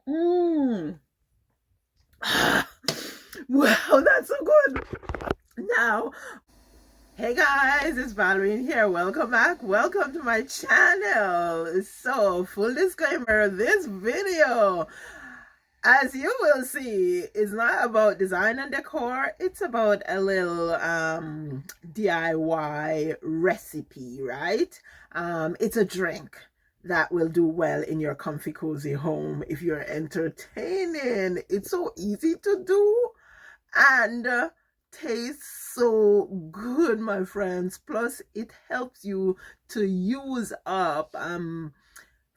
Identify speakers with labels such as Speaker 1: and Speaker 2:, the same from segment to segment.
Speaker 1: Mmm. Wow, that's so good. Now, hey guys, it's Valerie here. Welcome back. Welcome to my channel. So, full disclaimer, this video, as you will see, is not about design and decor. It's about a little DIY recipe, right? It's a drink that will do well in your comfy cozy home if you're entertaining. It's so easy to do and tastes so good, my friends. Plus it helps you to use up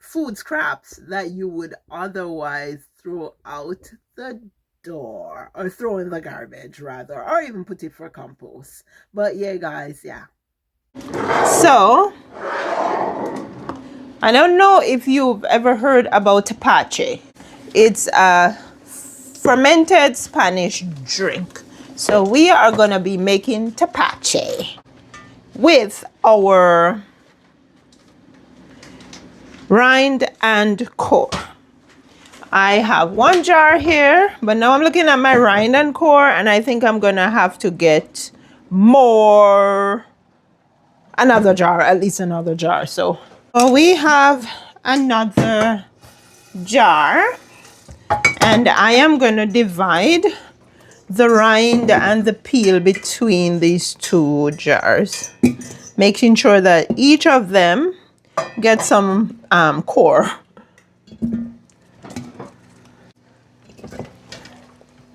Speaker 1: food scraps that you would otherwise throw out the door, or throw in the garbage rather, or even put it for compost. But yeah guys, yeah, so I don't know if you've ever heard about Tapache. It's a fermented Spanish drink. So we are going to be making Tapache with our rind and core. I have one jar here, but now I'm looking at my rind and core, and I think I'm going to have to get another jar, at least another jar. So we have another jar, and I am going to divide the rind and the peel between these two jars, making sure that each of them gets some core.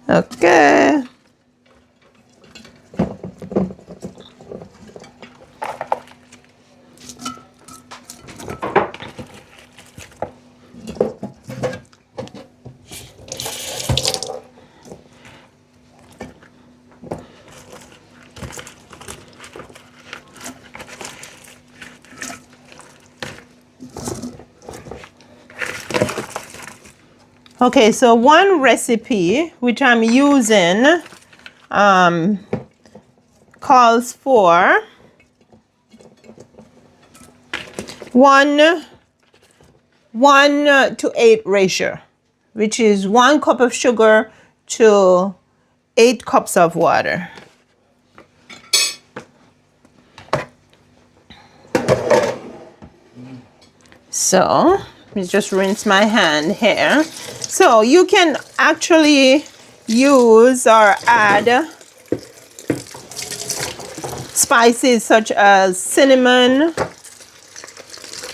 Speaker 1: Okay. Okay, so one recipe which I'm using calls for 1:8 ratio, which is 1 cup of sugar to 8 cups of water. So let me just rinse my hand here. So you can actually use or add spices such as cinnamon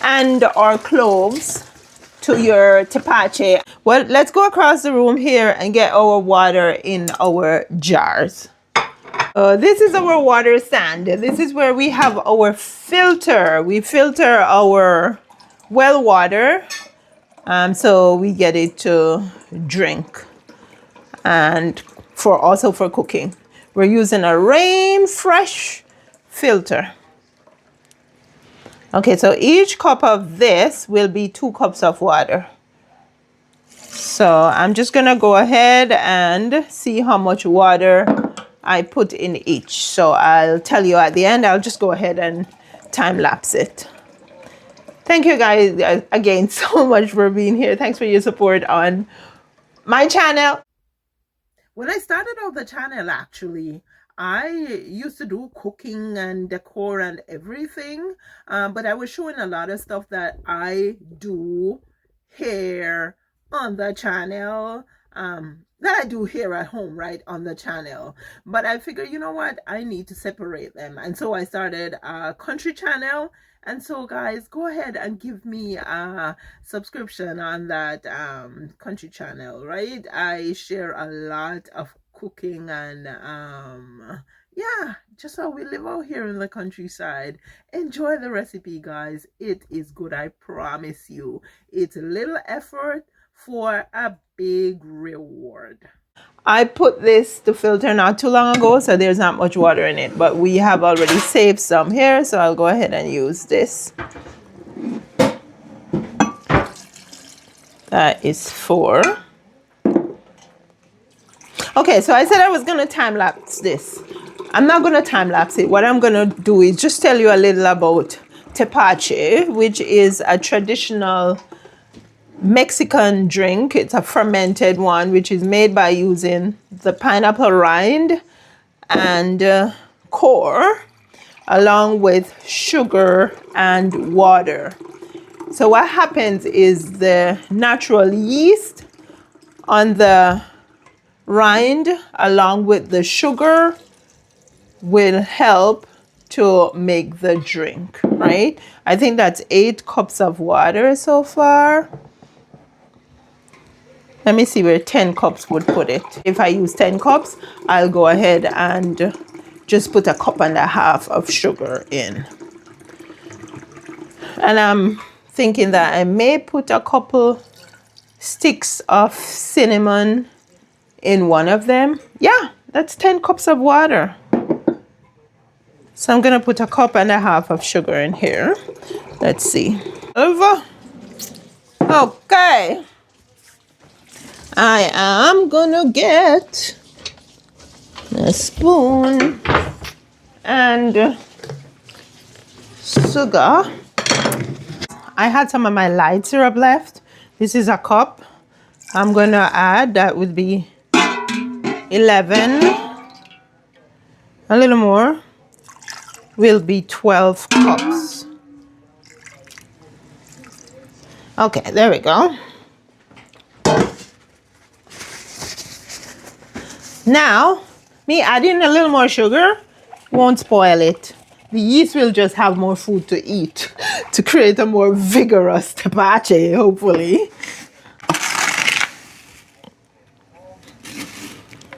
Speaker 1: and or cloves to your Tapache. Well, let's go across the room here and get our water in our jars. This is our water stand. This is where we have our filter. We filter our well water, so we get it to drink and also for cooking. We're using a rain fresh filter. Okay, so each cup of this will be 2 cups of water. So I'm just gonna go ahead and see how much water I put in each. So I'll tell you at the end. I'll just go ahead and time lapse it. Thank you guys again so much for being here. Thanks for your support on my channel. When I started out the channel, actually, I used to do cooking and decor and everything, but I was showing a lot of stuff that I do here on the channel, that I do here at home, right, on the channel. But I figured, you know what, I need to separate them. And so I started a country channel. And so guys, go ahead and give me a subscription on that country channel, right? I share a lot of cooking and yeah, just how we live out here in the countryside. Enjoy the recipe, guys. It is good, I promise you. It's a little effort for a big reward. I put this to filter not too long ago, so there's not much water in it, but we have already saved some here, so I'll go ahead and use this. That is 4. Okay, so I said I was going to time lapse this. I'm not going to time lapse it. What I'm going to do is just tell you a little about Tapache, which is a traditional Mexican drink. It's a fermented one, which is made by using the pineapple rind and core, along with sugar and water. So what happens is the natural yeast on the rind along with the sugar will help to make the drink, right? I think that's 8 cups of water so far. Let me see where 10 cups would put it. If I use 10 cups, I'll go ahead and just put 1.5 cups of sugar in. And I'm thinking that I may put a couple sticks of cinnamon in one of them. Yeah, that's 10 cups of water. So I'm gonna put 1.5 cups of sugar in here. Let's see. Over. Okay. I am gonna get a spoon and sugar. I had some of my light syrup left. This is a cup. I'm gonna add, that would be 11. A little more will be 12 cups. Okay, there we go. Now, me adding a little more sugar won't spoil it. The yeast will just have more food to eat to create a more vigorous tapache, hopefully.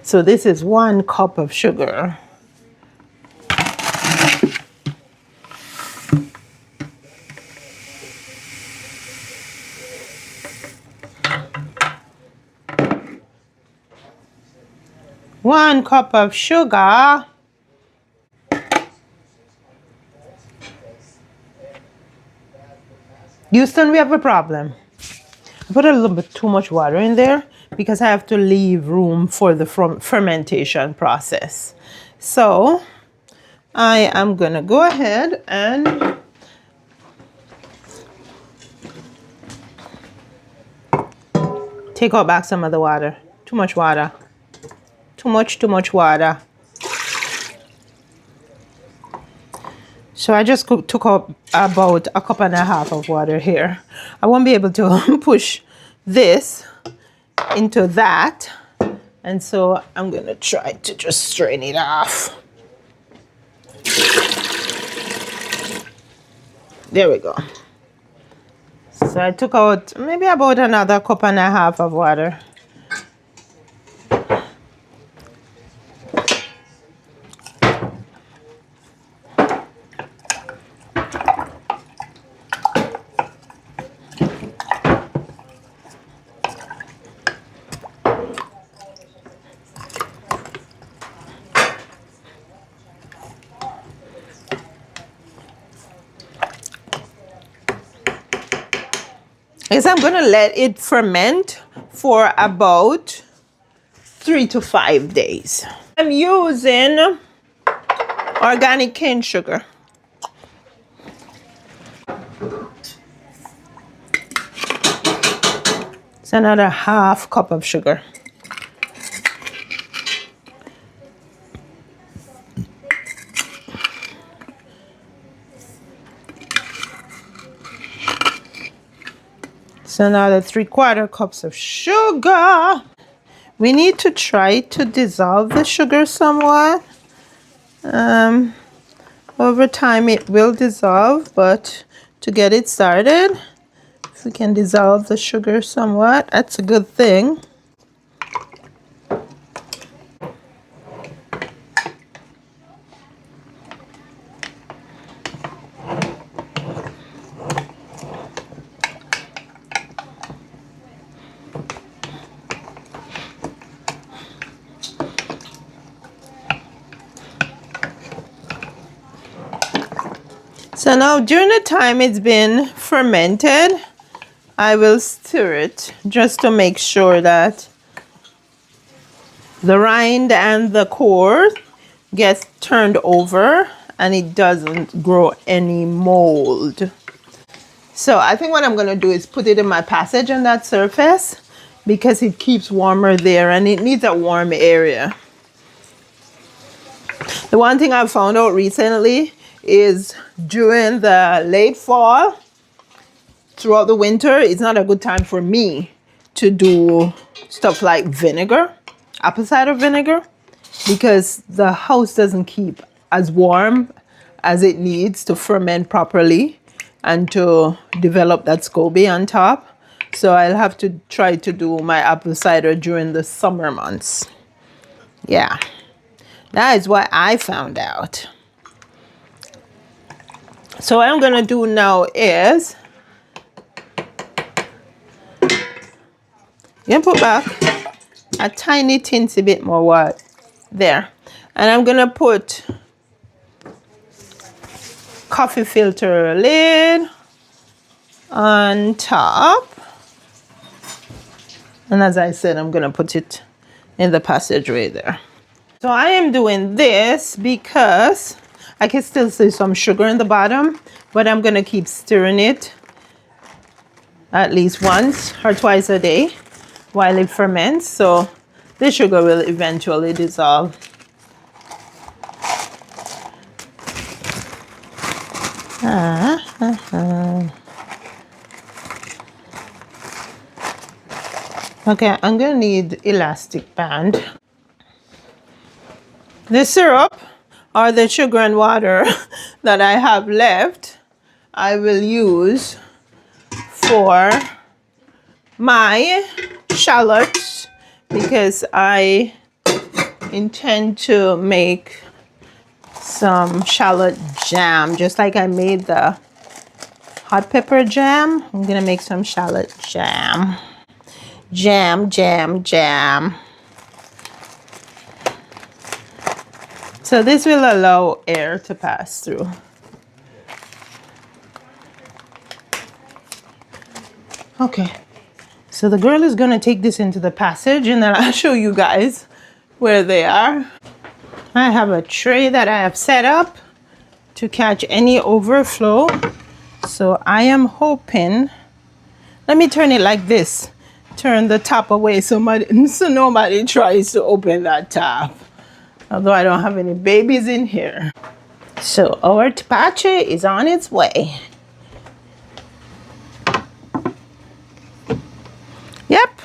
Speaker 1: So this is 1 cup of sugar. One cup of sugar. Houston, we have a problem. I put a little bit too much water in there because I have to leave room for the fermentation process. So I am gonna go ahead and take out back some of the water. Too much water. Too much water. So I just took out about 1.5 cups of water here. I won't be able to push this into that. And so I'm gonna try to just strain it off. There we go. So I took out maybe about another 1.5 cups of water. Is I'm gonna let it ferment for about 3 to 5 days. I'm using organic cane sugar. It's another 1/2 cup of sugar. So now the 3/4 cups of sugar. We need to try to dissolve the sugar somewhat. Over time it will dissolve, but to get it started, if we can dissolve the sugar somewhat, that's a good thing. So now during the time it's been fermented, I will stir it just to make sure that the rind and the core gets turned over and it doesn't grow any mold. So I think what I'm going to do is put it in my passage on that surface because it keeps warmer there and it needs a warm area. The one thing I've found out recently is during the late fall, throughout the winter, it's not a good time for me to do stuff like vinegar, apple cider vinegar, because the house doesn't keep as warm as it needs to ferment properly and to develop that SCOBY on top. So I'll have to try to do my apple cider during the summer months. Yeah, that is what I found out. So what I'm gonna do now is I'm gonna put back a tiny teensy bit more water there, and I'm gonna put coffee filter lid on top, and as I said, I'm gonna put it in the passageway there. So I am doing this because I can still see some sugar in the bottom, but I'm gonna keep stirring it at least once or twice a day while it ferments, so the sugar will eventually dissolve. Okay, I'm gonna need elastic band. The syrup or the sugar and water that I have left, I will use for my shallots because I intend to make some shallot jam, just like I made the hot pepper jam. I'm gonna make some shallot jam. Jam. So this will allow air to pass through. Okay, so the girl is gonna take this into the passage and then I'll show you guys where they are. I have a tray that I have set up to catch any overflow. So I am hoping, let me turn it like this. Turn the top away so nobody tries to open that top. Although I don't have any babies in here. So our Tapache is on its way. Yep.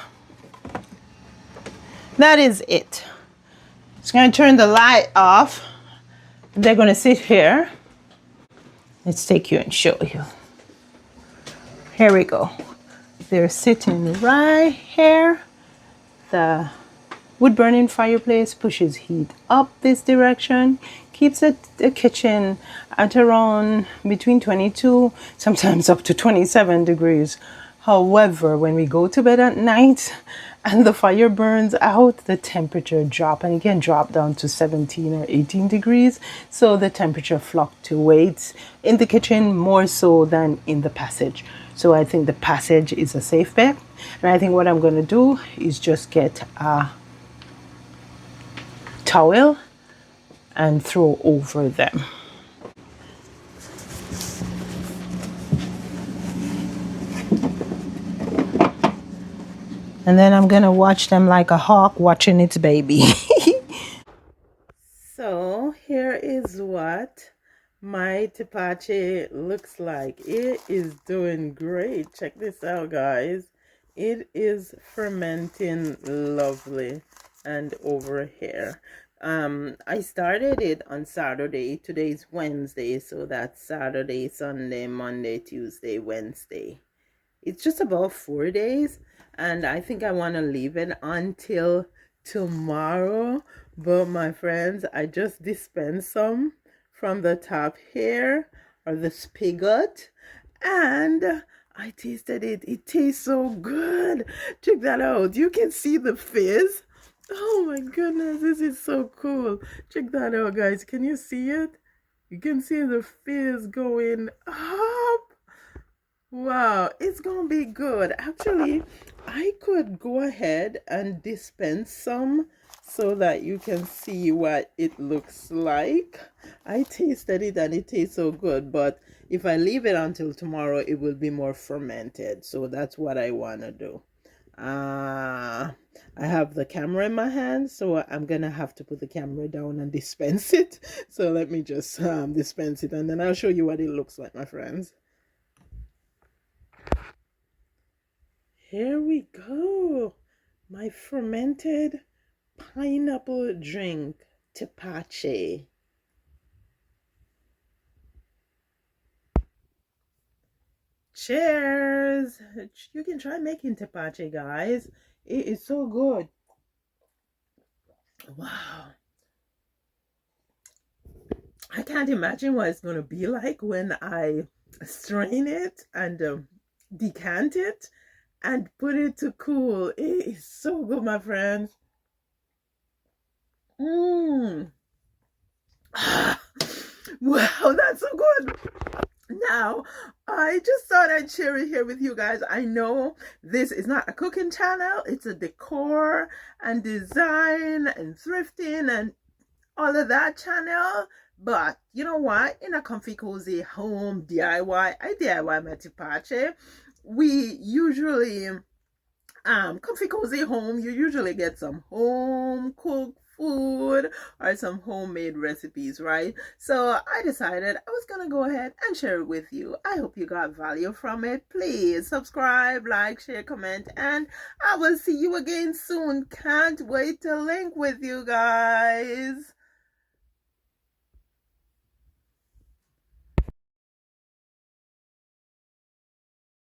Speaker 1: That is it. Just gonna turn the light off. They're gonna sit here. Let's take you and show you. Here we go. They're sitting right here. The wood burning fireplace pushes heat up this direction, keeps the kitchen at around between 22, sometimes up to 27 degrees. However, when we go to bed at night and the fire burns out, the temperature drop and it can drop down to 17 or 18 degrees. So the temperature fluctuates in the kitchen more so than in the passage. So I think the passage is a safe bet. And I think what I'm going to do is just get a towel and throw over them. And then I'm going to watch them like a hawk watching its baby. So here is what my Tapache looks like. It is doing great. Check this out, guys. It is fermenting lovely. And over here, I started it on Saturday. Today's Wednesday, so that's Saturday, Sunday, Monday, Tuesday, Wednesday. It's just about 4 days, and I think I want to leave it until tomorrow. But my friends, I just dispensed some from the top here, or the spigot, and I tasted it. It tastes so good. Check that out. You can see the fizz. Oh my goodness, this is so cool. Check that out, guys. Can you see it? You can see the fizz going up. Wow, it's gonna be good. Actually, I could go ahead and dispense some so that you can see what it looks like. I tasted it and it tastes so good, but if I leave it until tomorrow, it will be more fermented. So that's what I want to do. I have the camera in my hand, so I'm gonna have to put the camera down and dispense it. So let me just dispense it, and then I'll show you what it looks like, my friends. Here we go. My fermented pineapple drink, Tapache. Cheers! You can try making Tapache, guys. It is so good. Wow. I can't imagine what it's going to be like when I strain it and decant it and put it to cool. It is so good, my friends. Mmm. Wow, that's so good. Now, I just thought I'd share it here with you guys. I know this is not a cooking channel. It's a decor and design and thrifting and all of that channel. But you know what? In a comfy, cozy home DIY, I DIY my Tapache. We usually, comfy, cozy home, you usually get some home cooked food or some homemade recipes, right? So I decided I was gonna go ahead and share it with you. I hope you got value from it. Please subscribe, like, share, comment, and I will see you again soon. Can't wait to link with you guys.